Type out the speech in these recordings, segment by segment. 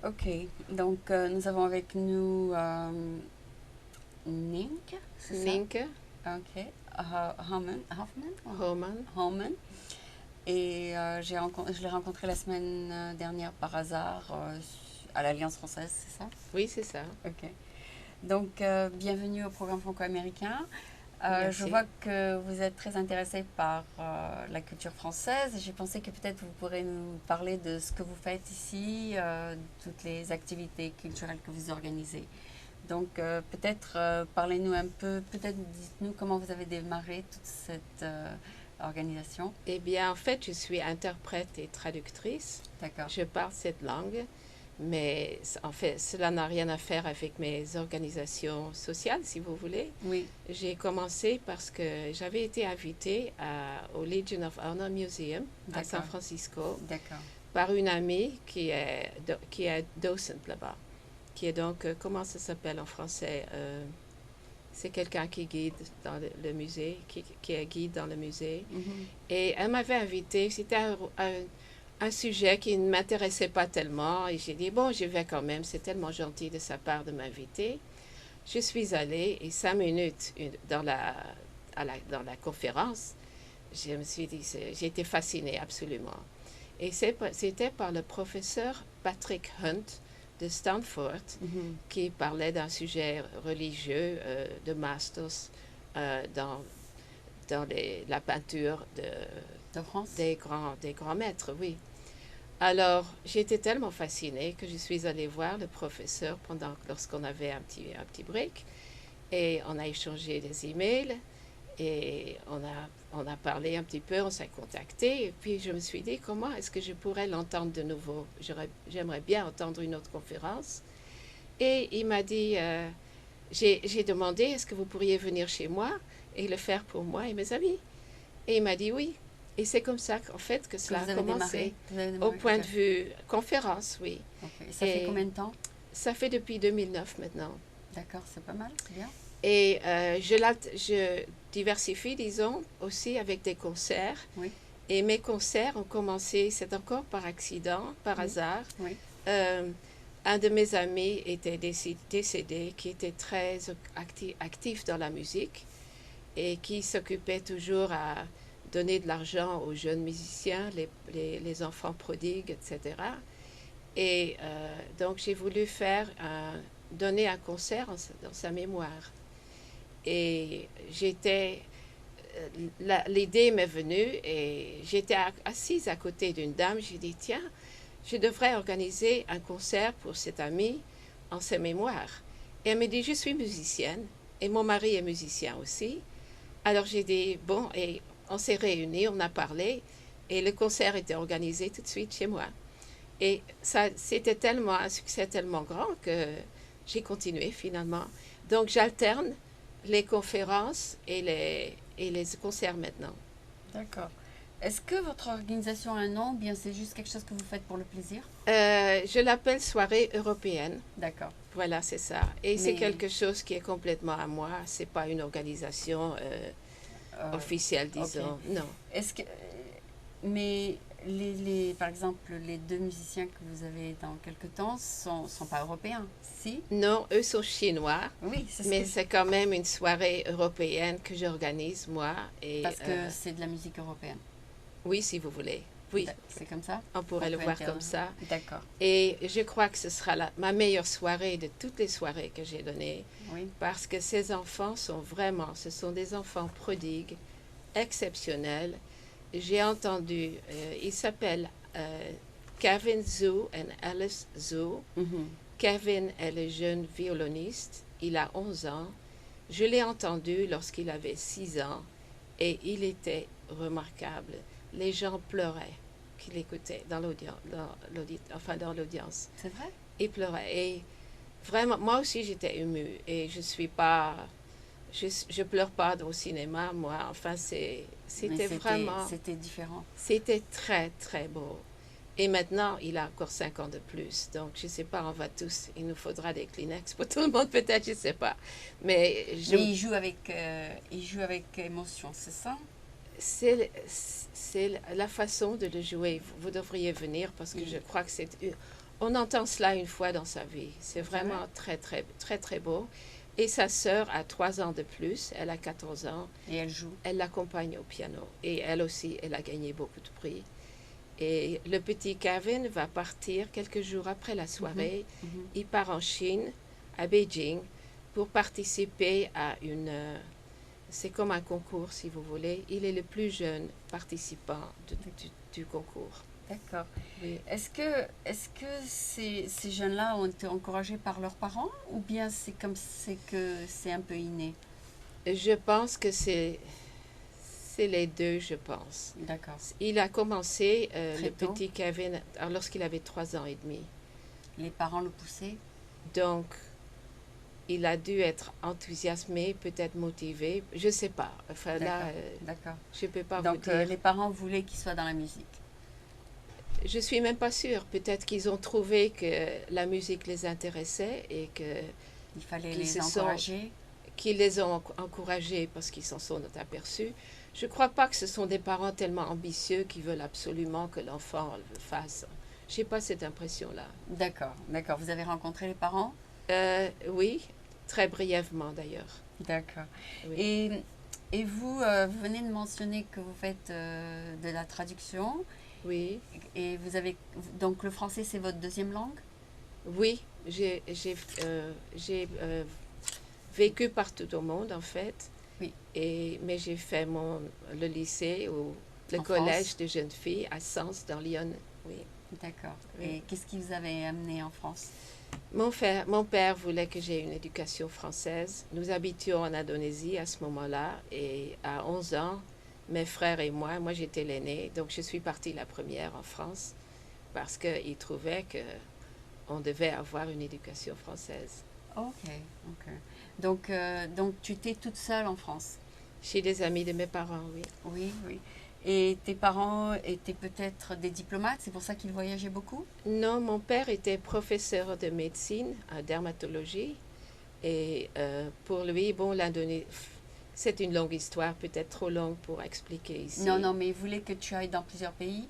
Ok, donc nous avons avec nous Nink, c'est ça? Ninke Ok, Hoffman, Homan. Homan. Et je l'ai rencontré la semaine dernière par hasard à l'Alliance française, c'est ça? Oui, c'est ça. Ok. Donc, bienvenue au programme franco-américain. Je Merci. vois que vous êtes très intéressé par la culture française. J'ai pensé que peut-être vous pourrez nous parler de ce que vous faites ici, toutes les activités culturelles que vous organisez. Donc, peut-être parlez-nous un peu, peut-être dites-nous comment vous avez démarré toute cette organisation. Eh bien, en fait, je suis interprète et traductrice. D'accord. Je parle cette langue, mais en fait, cela n'a rien à faire avec mes organisations sociales, si vous voulez. Oui, J'ai commencé parce que j'avais été invitée au Legion of Honor Museum à San d'accord, Francisco d'accord, par une amie qui est docent là-bas, qui est donc, comment ça s'appelle en français c'est quelqu'un qui guide dans le musée, qui est guide dans le musée. mhm, Et elle m'avait invité, c'était un sujet qui ne m'intéressait pas tellement. Et j'ai dit, bon, je vais quand même, c'est tellement gentil de sa part de m'inviter. Je suis allée et 5 minutes dans la conférence, je me suis dit, j'ai été fascinée absolument. Et c'était par le professeur Patrick Hunt de Stanford mhm. qui parlait d'un sujet religieux de Masters dans la peinture De France? des grands maîtres, oui. Alors, j'étais tellement fascinée que je suis allée voir le professeur lorsqu'on avait un petit break et on a échangé des emails et on a parlé un petit peu, on s'est contacté et puis je me suis dit comment est-ce que je pourrais l'entendre de nouveau. J'aimerais bien entendre une autre conférence. Et il m'a dit, j'ai demandé, est-ce que vous pourriez venir chez moi et le faire pour moi et mes amis? Et il m'a dit oui. Et c'est comme ça qu'en fait que Que cela a vous avez démarré? commencé. Vous avez Au démarré? point Ok. de vue conférence, oui. Ok. Et ça fait Et combien de temps? ça fait depuis 2009 maintenant. D'accord, c'est pas mal, c'est bien. Et je diversifie, disons, aussi avec des concerts. Oui, Et mes concerts ont commencé, c'est encore par accident, par oui, hasard. oui. Euh, un de mes amis était décédé, qui était très actif dans la musique et qui s'occupait toujours à donner de l'argent aux jeunes musiciens, les enfants prodigues, etc. Et donc j'ai voulu donner un concert dans sa mémoire. Et l'idée m'est venue et j'étais assise à côté d'une dame. J'ai dit, tiens, je devrais organiser un concert pour cette amie en sa mémoire. Et elle me dit, je suis musicienne et mon mari est musicien aussi. Alors j'ai dit, bon, et on s'est réunis, on a parlé et le concert était organisé tout de suite chez moi. Et ça, c'était tellement un succès tellement grand que j'ai continué finalement. Donc j'alterne les conférences et les concerts maintenant. D'accord. Est-ce que votre organisation a un nom ou bien c'est juste quelque chose que vous faites pour le plaisir? Je l'appelle soirée européenne. D'accord. Voilà, c'est ça. Et c'est Mais, quelque chose qui est complètement à moi. C'est pas une organisation euh, officielle, ok. disons. Non. Est-ce que, mais par exemple, les deux musiciens que vous avez dans quelques temps sont pas européens, si? Non, eux sont chinois, Oui, c'est ce que mais c'est quand même une soirée européenne que j'organise moi. Et parce que c'est de la musique européenne. oui, si vous voulez. Oui, C'est comme ça on qu'on pourrait le peut voir comme ça. D'accord. Et je crois que ce sera ma meilleure soirée de toutes les soirées que j'ai données, Oui. parce que ces enfants sont vraiment, ce sont des enfants prodigues, exceptionnels. J'ai entendu, il s'appelle Kevin Zhu et Alice Zhu. Mhm. Kevin est le jeune violoniste, il a 11 ans. Je l'ai entendu lorsqu'il avait 6 ans et il était remarquable. Les gens pleuraient qui l'écoutaient dans l'audience. C'est vrai? Ils pleuraient. Et vraiment, moi aussi j'étais émue. Et je suis pas. Je pleure pas au cinéma, moi. Enfin, Mais c'était vraiment. c'était différent. C'était très, très beau. Et maintenant, il a encore 5 ans de plus. Donc, je ne sais pas, on va tous. Il nous faudra des Kleenex pour tout le monde, peut-être, je ne sais pas. Mais Mais il joue avec émotion, c'est ça? c'est la façon de le jouer. Vous devriez venir parce que je crois que c'est On entend cela une fois dans sa vie. C'est vraiment très, très, très, très beau. Et sa sœur a 3 ans de plus, elle a 14 ans. Et elle joue. Elle l'accompagne au piano. Et elle aussi, elle a gagné beaucoup de prix. Et le petit Kevin va partir quelques jours après la soirée. Il part en Chine, à Beijing, pour participer à une... c'est comme un concours, si vous voulez. Il est le plus jeune participant du concours. D'accord. Oui. Est-ce que ces jeunes-là ont été encouragés par leurs parents ou bien c'est un peu inné? Je pense que c'est les deux, je pense. D'accord. Il a commencé, Très le tôt. petit Kevin, lorsqu'il avait 3 ans et demi. Les parents le poussaient? Donc, il a dû être enthousiasmé, peut-être motivé, je ne sais pas. Enfin là, D'accord. je ne peux pas Donc, vous dire. les parents voulaient qu'il soit dans la musique. Je ne suis même pas sûre. Peut-être qu'ils ont trouvé que la musique les intéressait et Il fallait qu'ils les encourager. qu'ils les ont encouragés parce qu'ils s'en sont aperçus. Je ne crois pas que ce sont des parents tellement ambitieux qui veulent absolument que l'enfant le fasse. Je n'ai pas cette impression-là. D'accord, d'accord. Vous avez rencontré les parents? Oui, très brièvement d'ailleurs. D'accord. Oui. Et vous, vous venez de mentionner que vous faites de la traduction. Oui, Et vous avez donc le français, c'est votre deuxième langue? oui, j'ai vécu partout au monde en fait. Oui. Mais j'ai fait le lycée ou le En collège France? de jeunes filles à Sens dans Lyon. Oui. D'accord. Oui. Et qu'est-ce qui vous avait amené en France? Mon père voulait que j'aie une éducation française. Nous habitions en Indonésie à ce moment-là et à 11 ans, mes frères et moi j'étais l'aînée, donc je suis partie la première en France parce qu'il trouvait qu'on devait avoir une éducation française. Ok, ok. Donc tu étais toute seule en France? Chez des amis de mes parents, oui. Oui, oui. Et tes parents étaient peut-être des diplomates, c'est pour ça qu'ils voyageaient beaucoup? Non, mon père était professeur de médecine, en dermatologie. Et pour lui, bon, l'Indonésie, c'est une longue histoire, peut-être trop longue pour expliquer ici. Non, non, mais ils voulaient que tu ailles dans plusieurs pays?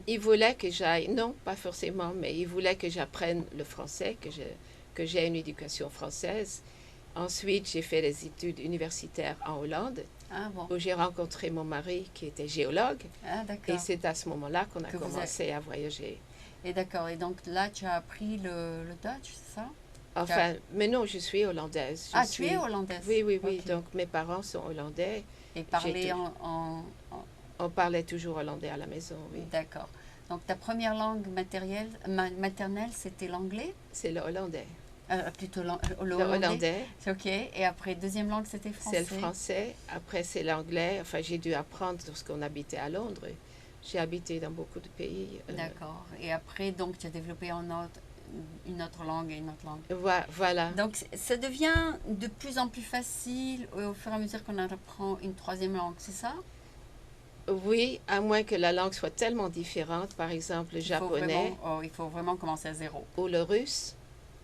Il voulait que j'aille, non, pas forcément, mais il voulait que j'apprenne le français, que j'ai une éducation française. Ensuite, j'ai fait des études universitaires en Hollande, Ah bon. où j'ai rencontré mon mari qui était géologue. Ah Et d'accord. c'est à ce moment-là qu'on a Que vous commencé à voyager. Et d'accord. Et donc là, tu as appris le Dutch, c'est ça? Enfin, mais non, je suis hollandaise. Je Ah, suis... tu es hollandaise? Oui, oui, oui. Ok. Donc, mes parents sont hollandais. Et parler tout- On parlait toujours hollandais à la maison, oui. D'accord. Donc ta première langue maternelle, c'était l'anglais? C'est le hollandais. Plutôt le Le hollandais? hollandais, C'est ok. Et après, deuxième langue, c'était c'est français? le français. Après, c'est l'anglais. Enfin, j'ai dû apprendre lorsqu'on habitait à Londres. J'ai habité dans beaucoup de pays. D'accord. Et après, donc, tu as développé une autre langue et une autre langue. Voilà. Donc, ça devient de plus en plus facile au fur et à mesure qu'on apprend une troisième langue, c'est ça? Oui, à moins que la langue soit tellement différente, par exemple le japonais Il faut vraiment commencer à zéro. ou le russe,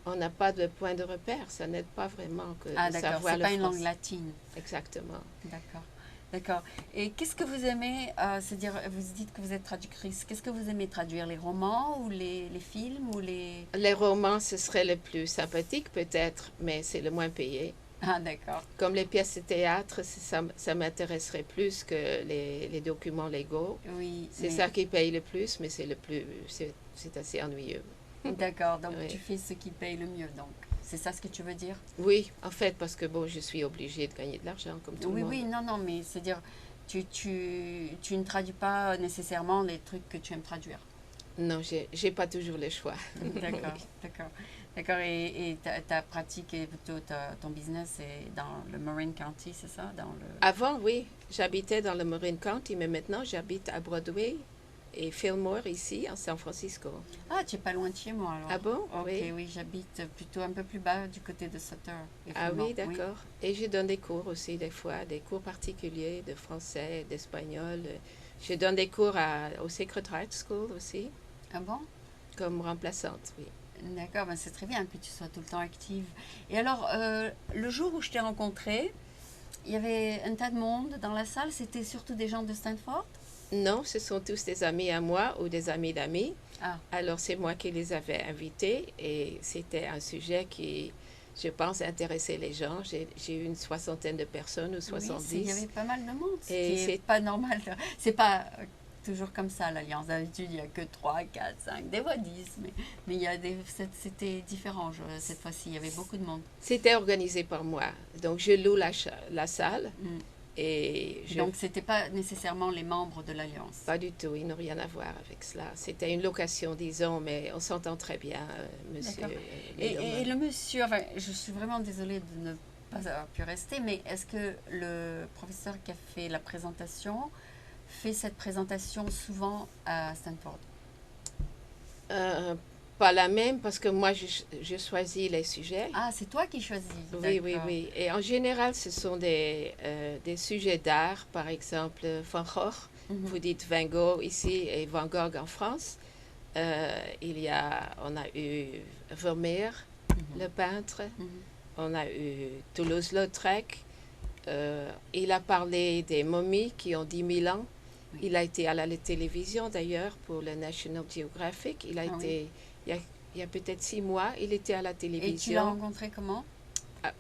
on n'a pas de point de repère. Ça n'aide pas vraiment que Ah, de d'accord. savoir C'est le pas une langue français. latine. Exactement. D'accord. D'accord. Et qu'est-ce que vous aimez, c'est-à-dire, vous dites que vous êtes traductrice, qu'est-ce que vous aimez traduire, les romans ou les films ou les... Les romans, ce serait le plus sympathique peut-être, mais c'est le moins payé. Ah, d'accord. Comme les pièces de théâtre, ça m'intéresserait plus que les documents légaux. Oui. C'est ça qui paye le plus, mais c'est assez ennuyeux. D'accord. Donc, Oui. tu fais ce qui paye le mieux, donc. C'est ça ce que tu veux dire? Oui, en fait, parce que bon, je suis obligée de gagner de l'argent comme tout Oui, le monde. oui, non, non, mais c'est-à-dire, tu ne traduis pas nécessairement les trucs que tu aimes traduire. Non, j'ai pas toujours le choix. D'accord, d'accord. D'accord, et ta pratique et plutôt ton business est dans le Marin County, c'est ça? Avant, oui, j'habitais dans le Marin County, mais maintenant j'habite à Broadway et Fillmore ici, en San Francisco. Ah, tu es pas loin de chez moi alors. Ah bon? Ok, Oui. oui, j'habite plutôt un peu plus bas du côté de Sutter. et Ah Fillmore, oui, d'accord. Et je donne des cours aussi, des fois, des cours particuliers de français, d'espagnol. Je donne des cours au Sacred Heart School aussi, Ah bon? comme remplaçante, oui. D'accord, ben c'est très bien que tu sois tout le temps active. Et alors, le jour où je t'ai rencontré, il y avait un tas de monde dans la salle, c'était surtout des gens de Stanford? Non, ce sont tous des amis à moi ou des amis d'amis. Ah, Alors c'est moi qui les avais invités et c'était un sujet qui, je pense, intéressait les gens. J'ai eu une soixantaine de personnes ou oui, il y avait 70 pas mal de monde, ce qui et est c'est pas normal. C'est pas toujours comme ça, l'Alliance. D'habitude, il n'y a que 3, 4, 5, des fois 10, mais il y a c'était différent cette fois-ci. Il y avait beaucoup de monde. C'était organisé par moi. Donc, je loue la salle Mm. et je... Donc, c'était pas nécessairement les membres de l'Alliance. Pas du tout, ils n'ont rien à voir avec cela. C'était une location, disons, mais on s'entend très bien, monsieur D'accord. Et Lederman. le monsieur, enfin, je suis vraiment désolée de ne pas avoir pu rester, mais est-ce que le professeur qui a fait la présentation fait cette présentation souvent à Stanford? Euh, Pas la même parce que moi, je choisis les sujets. Ah, c'est toi qui choisis, Oui, oui, d'accord. oui. Et en général, ce sont des sujets d'art, par exemple Van Gogh. Mhm, Vous dites Van Gogh ici et Van Gogh en France. On a eu Vermeer, mhm, le peintre. mhm. On a eu Toulouse-Lautrec. Il a parlé des momies qui ont 10 000 ans. Oui. Il a été à la télévision d'ailleurs pour le National Geographic. Ah oui. Il y a, il y a peut-être 6 mois, il était à la Et tu l'as télévision rencontré comment?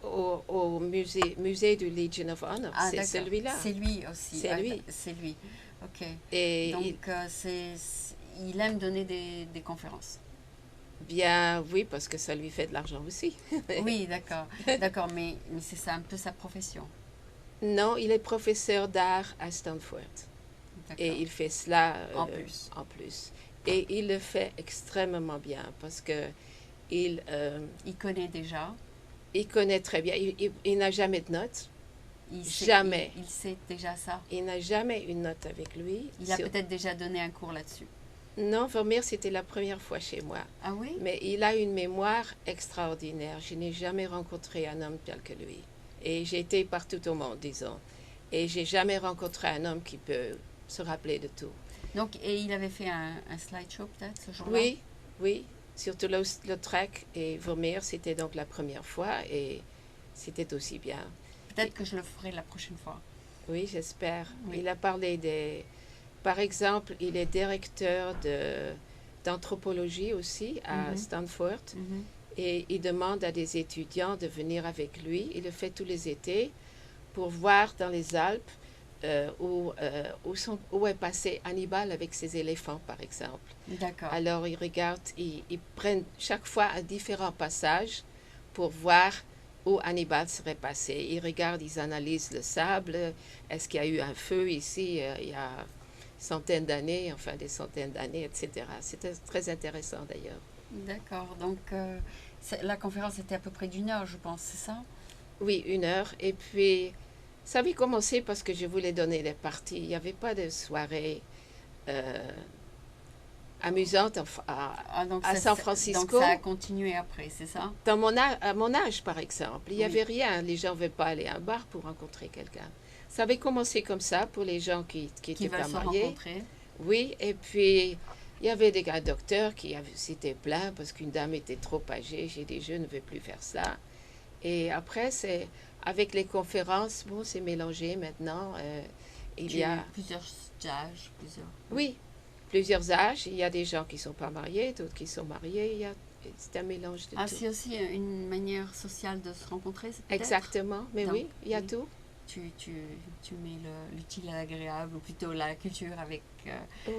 au musée du Legion of Honor. Ah, C'est d'accord. celui-là. C'est lui aussi. C'est Ah, lui. c'est lui. Ok. Et il, Donc, il aime donner des conférences. bien, oui, parce que ça lui fait de l'argent aussi. Oui, d'accord. D'accord, mais c'est ça un peu sa profession. Non, il est professeur d'art à Stanford. Et D'accord. il fait cela En plus. en plus. Et il le fait extrêmement bien parce que il, euh, Il connaît déjà. il connaît très bien. Il n'a jamais de notes. Il sait, Jamais. il sait déjà ça. Il n'a jamais une note avec lui. Il a peut-être déjà donné un cours là-dessus. Non, Vermeer, c'était la première fois chez moi. Ah oui? Mais il a une mémoire extraordinaire. Je n'ai jamais rencontré un homme tel que lui. Et j'ai été partout au monde, disons. Et j'ai jamais rencontré un homme qui peut se rappeler de tout. Donc, et il avait fait un slideshow peut-être ce jour-là? Oui, oui. Surtout le trek et Vermeer, c'était donc la première fois et c'était aussi bien. Peut-être que je le ferai la prochaine fois. Oui, j'espère. Oui. Il a parlé des... Par exemple, il est directeur d'anthropologie aussi à Mhm, Stanford mhm. et il demande à des étudiants de venir avec lui. Il le fait tous les étés pour voir dans les Alpes où est passé Hannibal avec ses éléphants, par exemple. D'accord. Alors, ils prennent chaque fois un différent passage pour voir où Hannibal serait passé. Ils regardent, ils analysent le sable. Est-ce qu'il y a eu un feu ici il y a centaines d'années, enfin des centaines d'années, etc. C'était très intéressant d'ailleurs. D'accord. Donc, la conférence était à peu près d'1 heure, je pense, c'est ça? Oui, 1 heure. Et puis, ça avait commencé parce que je voulais donner des parties. Il n'y avait pas de soirée euh, amusante Ah, donc à San donc Francisco. ça a continué après, c'est ça? À mon âge, par exemple, il n'y Oui. avait rien. Les gens ne veulent pas aller à un bar pour rencontrer quelqu'un. Ça avait commencé comme ça pour les gens qui Qui n'étaient veulent pas se mariés. rencontrer. Oui, et puis il y avait des gars docteurs s'étaient plaints parce qu'une dame était trop âgée. J'ai dit, je ne veux plus faire ça. Et après, c'est avec les conférences, bon, c'est mélangé maintenant. Il y a, Plusieurs âges, plusieurs. oui, plusieurs âges. Il y a des gens qui ne sont pas mariés, d'autres qui sont mariés. C'est un mélange de Ah, tout. c'est aussi une manière sociale de se rencontrer, c'est peut-être? Exactement, mais Donc, oui, il y a oui. tout. Tu mets l'utile à l'agréable, ou plutôt la culture avec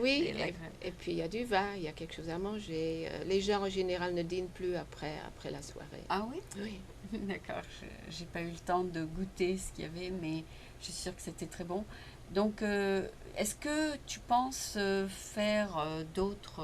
Oui, l'agréable. et puis il y a du vin, il y a quelque chose à manger. Les gens en général ne dînent plus après la soirée. Ah oui? Oui. D'accord, j'ai pas eu le temps de goûter ce qu'il y avait, mais je suis sûre que c'était très bon. Donc, est-ce que tu penses faire d'autres